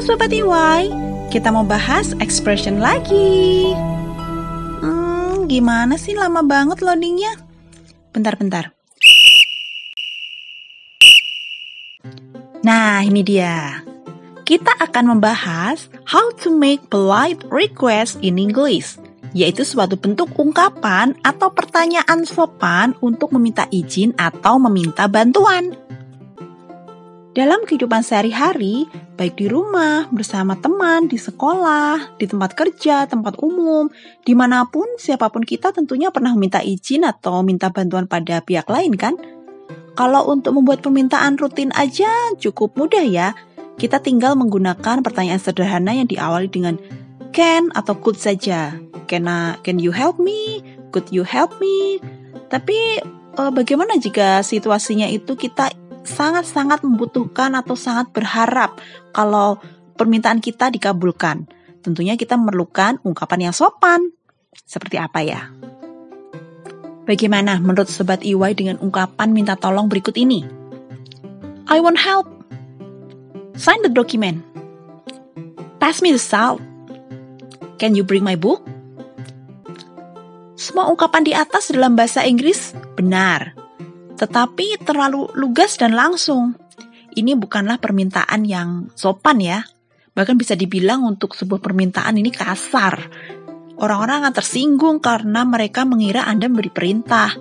Sobat EY, kita mau bahas expression lagi. Gimana sih lama banget loadingnya? Bentar. Nah, ini dia. Kita akan membahas how to make polite request in English, yaitu suatu bentuk ungkapan atau pertanyaan sopan untuk meminta izin atau meminta bantuan. Dalam kehidupan sehari-hari, baik di rumah, bersama teman, di sekolah, di tempat kerja, tempat umum, dimanapun, siapapun kita tentunya pernah meminta izin atau minta bantuan pada pihak lain kan? Kalau untuk membuat permintaan rutin aja cukup mudah ya. Kita tinggal menggunakan pertanyaan sederhana yang diawali dengan can atau could saja. Can you help me? Could you help me? Tapi bagaimana jika situasinya itu kita sangat-sangat membutuhkan atau sangat berharap kalau permintaan kita dikabulkan? Tentunya kita memerlukan ungkapan yang sopan. Seperti apa ya? Bagaimana menurut Sobat EY dengan ungkapan minta tolong berikut ini? I want help. Sign the document. Pass me the salt. Can you bring my book? Semua ungkapan di atas dalam bahasa Inggris benar, tetapi terlalu lugas dan langsung. Ini bukanlah permintaan yang sopan ya. Bahkan bisa dibilang untuk sebuah permintaan ini kasar. Orang-orang akan tersinggung karena mereka mengira Anda memberi perintah.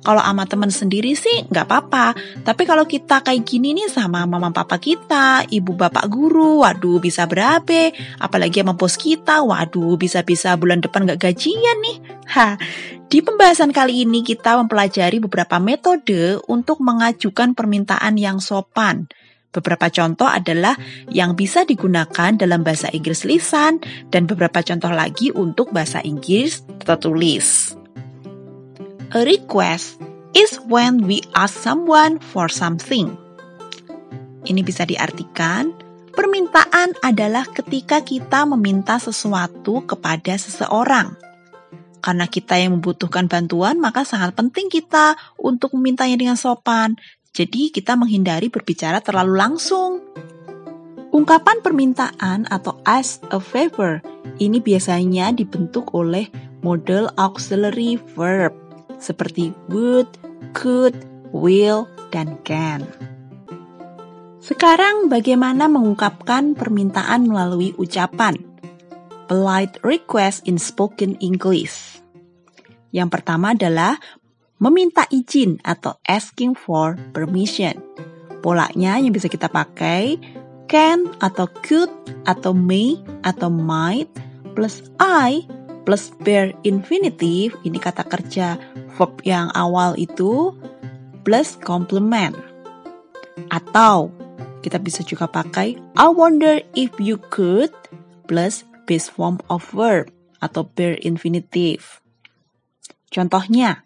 Kalau sama teman sendiri sih nggak apa-apa. Tapi kalau kita kayak gini nih sama mama papa kita, ibu bapak guru, waduh bisa berabe. Apalagi sama bos kita, waduh bisa-bisa bulan depan nggak gajian nih. Di pembahasan kali ini kita mempelajari beberapa metode untuk mengajukan permintaan yang sopan. Beberapa contoh adalah yang bisa digunakan dalam bahasa Inggris lisan dan beberapa contoh lagi untuk bahasa Inggris tertulis. A request is when we ask someone for something. Ini bisa diartikan, permintaan adalah ketika kita meminta sesuatu kepada seseorang. Karena kita yang membutuhkan bantuan, maka sangat penting kita untuk memintanya dengan sopan. Jadi kita menghindari berbicara terlalu langsung. Ungkapan permintaan atau ask a favor ini biasanya dibentuk oleh model auxiliary verb seperti would, could, will, dan can. Sekarang bagaimana mengungkapkan permintaan melalui ucapan? Polite request in spoken English. Yang pertama adalah meminta izin atau asking for permission. Polanya yang bisa kita pakai can atau could atau may atau might plus I plus bare infinitive, ini kata kerja verb yang awal itu plus complement. Atau kita bisa juga pakai I wonder if you could plus base form of verb atau bare infinitive. Contohnya,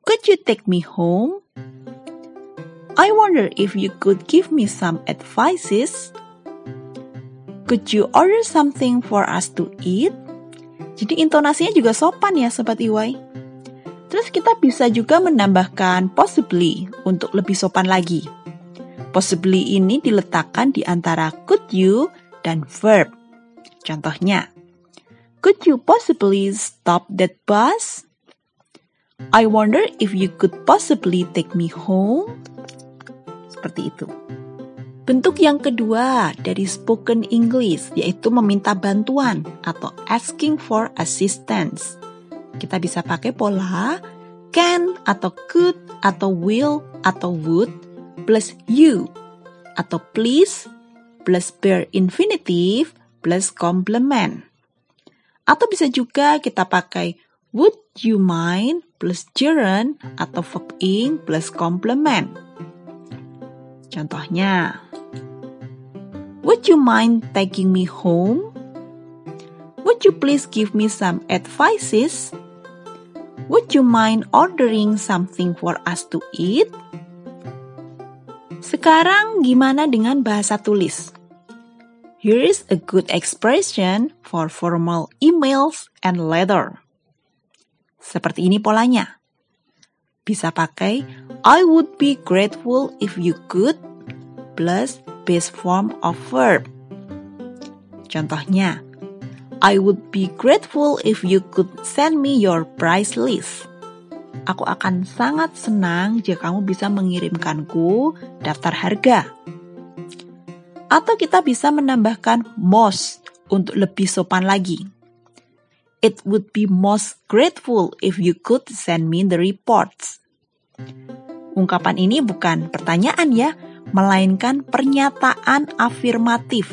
could you take me home? I wonder if you could give me some advices. Could you order something for us to eat? Jadi intonasinya juga sopan ya Sobat EY. Terus kita bisa juga menambahkan possibly untuk lebih sopan lagi. Possibly ini diletakkan di antara could you dan verb. Contohnya, could you possibly stop that bus? I wonder if you could possibly take me home. Seperti itu. Bentuk yang kedua dari spoken English yaitu meminta bantuan atau asking for assistance. Kita bisa pakai pola can atau could atau will atau would plus you atau please plus bare infinitive plus complement. Atau bisa juga kita pakai would you mind plus gerund atau verb ing plus complement. Contohnya, would you mind taking me home? Would you please give me some advices? Would you mind ordering something for us to eat? Sekarang gimana dengan bahasa tulis? Here is a good expression for formal emails and letter. Seperti ini polanya. Bisa pakai I would be grateful if you could plus base form of verb. Contohnya, I would be grateful if you could send me your price list. Aku akan sangat senang jika kamu bisa mengirimkanku daftar harga. Atau kita bisa menambahkan most untuk lebih sopan lagi. It would be most grateful if you could send me the reports. Ungkapan ini bukan pertanyaan ya, melainkan pernyataan afirmatif.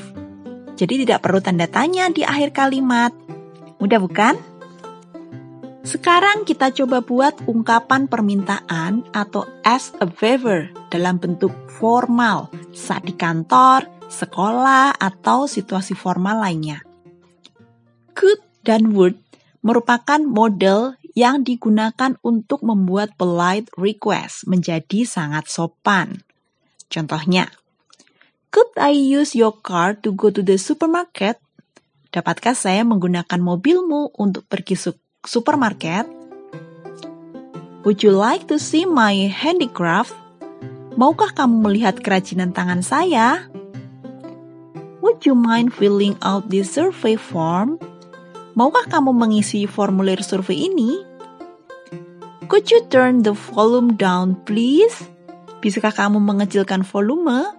Jadi tidak perlu tanda tanya di akhir kalimat. Mudah bukan? Sekarang kita coba buat ungkapan permintaan atau as a favor dalam bentuk formal saat di kantor, sekolah, atau situasi formal lainnya. Could dan would merupakan model yang digunakan untuk membuat polite request menjadi sangat sopan. Contohnya, could I use your car to go to the supermarket? Dapatkah saya menggunakan mobilmu untuk pergi supermarket? Would you like to see my handicraft? Maukah kamu melihat kerajinan tangan saya? Would you mind filling out this survey form? Maukah kamu mengisi formulir survei ini? Could you turn the volume down, please? Bisakah kamu mengecilkan volume?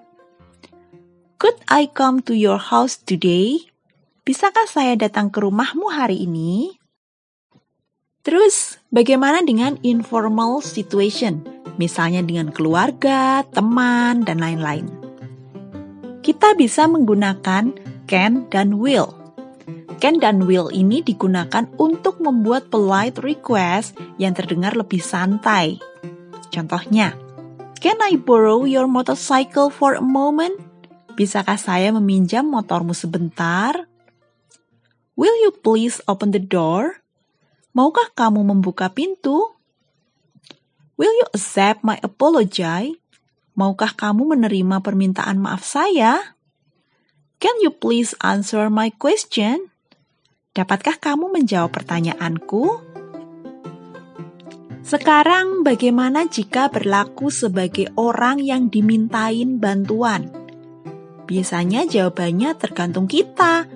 Could I come to your house today? Bisakah saya datang ke rumahmu hari ini? Terus, bagaimana dengan informal situation? Misalnya dengan keluarga, teman, dan lain-lain. Kita bisa menggunakan can dan will. Can dan will ini digunakan untuk membuat polite request yang terdengar lebih santai. Contohnya, can I borrow your motorcycle for a moment? Bisakah saya meminjam motormu sebentar? Will you please open the door? Maukah kamu membuka pintu? Will you accept my apology? Maukah kamu menerima permintaan maaf saya? Can you please answer my question? Dapatkah kamu menjawab pertanyaanku? Sekarang bagaimana jika berlaku sebagai orang yang dimintain bantuan? Biasanya jawabannya tergantung kita,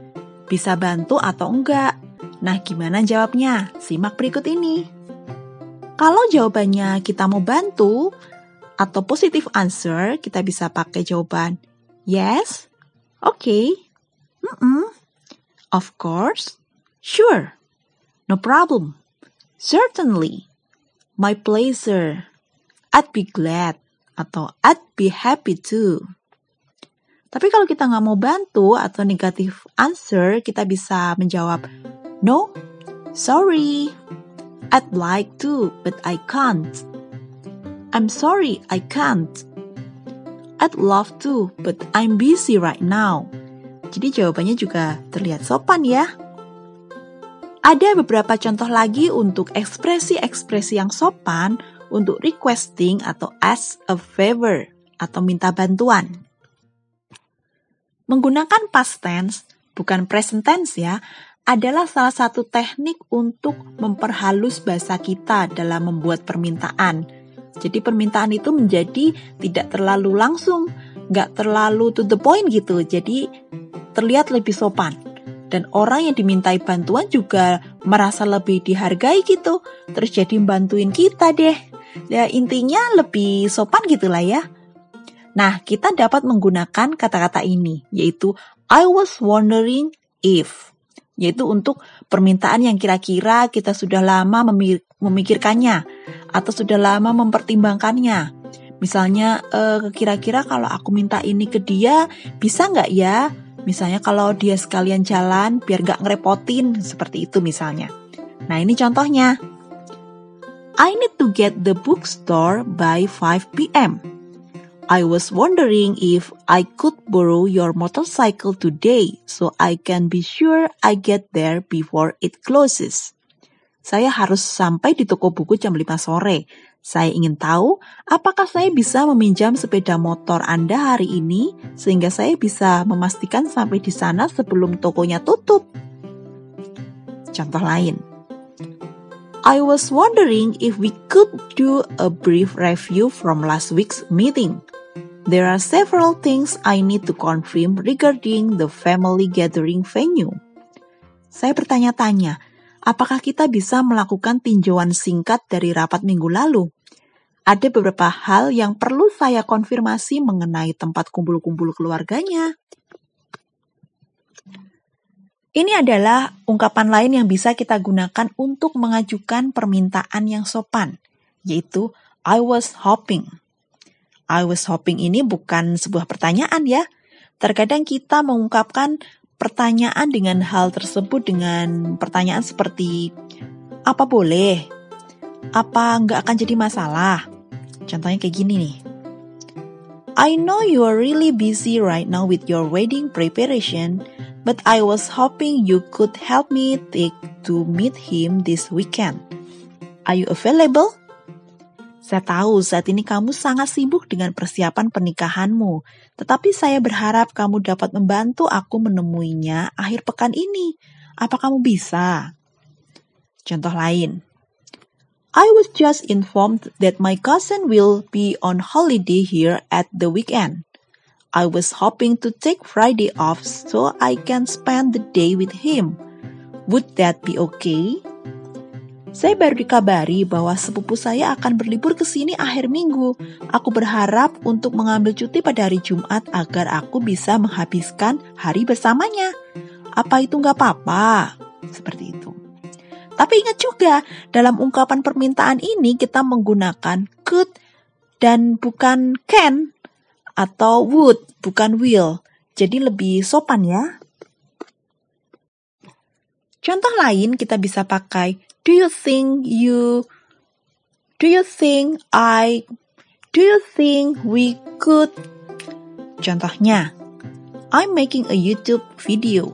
bisa bantu atau enggak. Nah, gimana jawabnya? Simak berikut ini. Kalau jawabannya kita mau bantu, atau positive answer, kita bisa pakai jawaban yes, okay, of course, sure, no problem, certainly, my pleasure, I'd be glad, atau I'd be happy too. Tapi kalau kita nggak mau bantu atau negative answer, kita bisa menjawab, no, sorry, I'd like to, but I can't. I'm sorry, I can't. I'd love to, but I'm busy right now. Jadi jawabannya juga terlihat sopan ya. Ada beberapa contoh lagi untuk ekspresi-ekspresi yang sopan untuk requesting atau ask a favor atau minta bantuan. Menggunakan past tense, bukan present tense ya, adalah salah satu teknik untuk memperhalus bahasa kita dalam membuat permintaan. Jadi permintaan itu menjadi tidak terlalu langsung, nggak terlalu to the point gitu, jadi terlihat lebih sopan. Dan orang yang dimintai bantuan juga merasa lebih dihargai gitu, terus jadi bantuin kita deh. Ya intinya lebih sopan gitulah ya. Nah, kita dapat menggunakan kata-kata ini, yaitu I was wondering if, yaitu untuk permintaan yang kira-kira kita sudah lama memikirkannya, atau sudah lama mempertimbangkannya. Misalnya, kira-kira kalau aku minta ini ke dia, bisa nggak ya? Misalnya kalau dia sekalian jalan, biar nggak ngerepotin, seperti itu misalnya. Nah, ini contohnya. I need to get the bookstore by 5 p.m. I was wondering if I could borrow your motorcycle today so I can be sure I get there before it closes. Saya harus sampai di toko buku jam 5 sore. Saya ingin tahu apakah saya bisa meminjam sepeda motor Anda hari ini sehingga saya bisa memastikan sampai di sana sebelum tokonya tutup. Contoh lain. I was wondering if we could do a brief review from last week's meeting. There are several things I need to confirm regarding the family gathering venue. Saya bertanya-tanya, apakah kita bisa melakukan tinjauan singkat dari rapat minggu lalu? Ada beberapa hal yang perlu saya konfirmasi mengenai tempat kumpul-kumpul keluarganya. Ini adalah ungkapan lain yang bisa kita gunakan untuk mengajukan permintaan yang sopan, yaitu I was hoping. I was hoping ini bukan sebuah pertanyaan ya. Terkadang kita mengungkapkan pertanyaan dengan hal tersebut dengan pertanyaan seperti, apa boleh? Apa nggak akan jadi masalah? Contohnya kayak gini nih. I know you are really busy right now with your wedding preparation, but I was hoping you could help me to meet him this weekend. Are you available? Saya tahu saat ini kamu sangat sibuk dengan persiapan pernikahanmu, tetapi saya berharap kamu dapat membantu aku menemuinya akhir pekan ini. Apa kamu bisa? Contoh lain. I was just informed that my cousin will be on holiday here at the weekend. I was hoping to take Friday off so I can spend the day with him. Would that be okay? Saya baru dikabari bahwa sepupu saya akan berlibur ke sini akhir minggu. Aku berharap untuk mengambil cuti pada hari Jumat agar aku bisa menghabiskan hari bersamanya. Apa itu nggak apa-apa? Seperti itu. Tapi ingat juga, dalam ungkapan permintaan ini kita menggunakan could dan bukan can, atau would, bukan will. Jadi lebih sopan ya. Contoh lain kita bisa pakai Do you think we could? Contohnya, I'm making a YouTube video.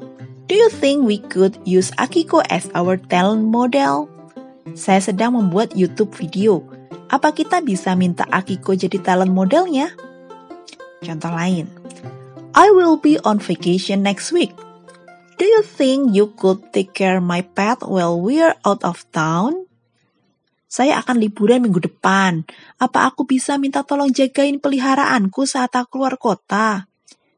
Do you think we could use Akiko as our talent model? Saya sedang membuat YouTube video. Apa kita bisa minta Akiko jadi talent modelnya? Contoh lain, I will be on vacation next week. Do you think you could take care my pet while we're out of town? Saya akan liburan minggu depan. Apa aku bisa minta tolong jagain peliharaanku saat aku keluar kota?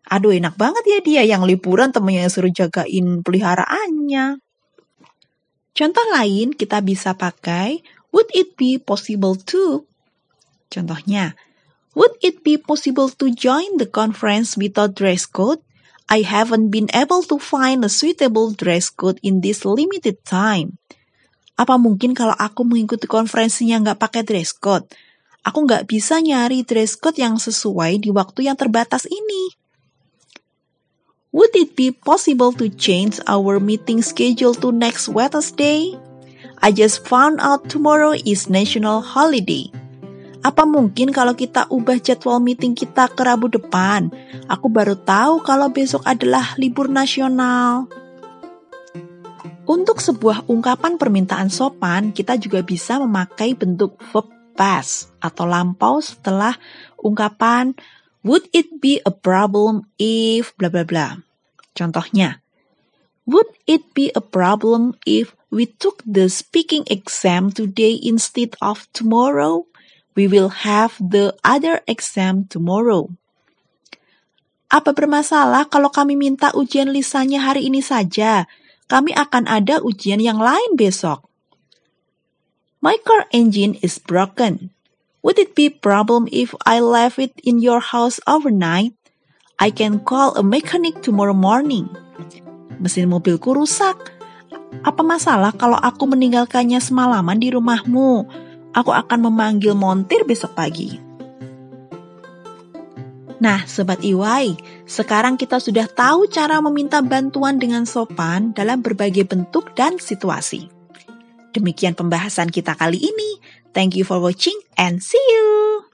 Aduh, enak banget ya dia yang liburan temennya yang suruh jagain peliharaannya. Contoh lain kita bisa pakai would it be possible to? Contohnya, would it be possible to join the conference without dress code? I haven't been able to find a suitable dress code in this limited time. Apa mungkin kalau aku mengikuti konferensinya nggak pakai dress code? Aku nggak bisa nyari dress code yang sesuai di waktu yang terbatas ini. Would it be possible to change our meeting schedule to next Wednesday? I just found out tomorrow is national holiday. Apa mungkin kalau kita ubah jadwal meeting kita ke Rabu depan? Aku baru tahu kalau besok adalah libur nasional. Untuk sebuah ungkapan permintaan sopan, kita juga bisa memakai bentuk verb past atau lampau setelah ungkapan would it be a problem if bla bla bla. Contohnya, would it be a problem if we took the speaking exam today instead of tomorrow? We will have the other exam tomorrow. Apa bermasalah kalau kami minta ujian lisannya hari ini saja? Kami akan ada ujian yang lain besok. My car engine is broken. Would it be a problem if I left it in your house overnight? I can call a mechanic tomorrow morning. Mesin mobilku rusak. Apa masalah kalau aku meninggalkannya semalaman di rumahmu? Aku akan memanggil montir besok pagi. Nah, Sobat EY, sekarang kita sudah tahu cara meminta bantuan dengan sopan dalam berbagai bentuk dan situasi. Demikian pembahasan kita kali ini. Thank you for watching and see you!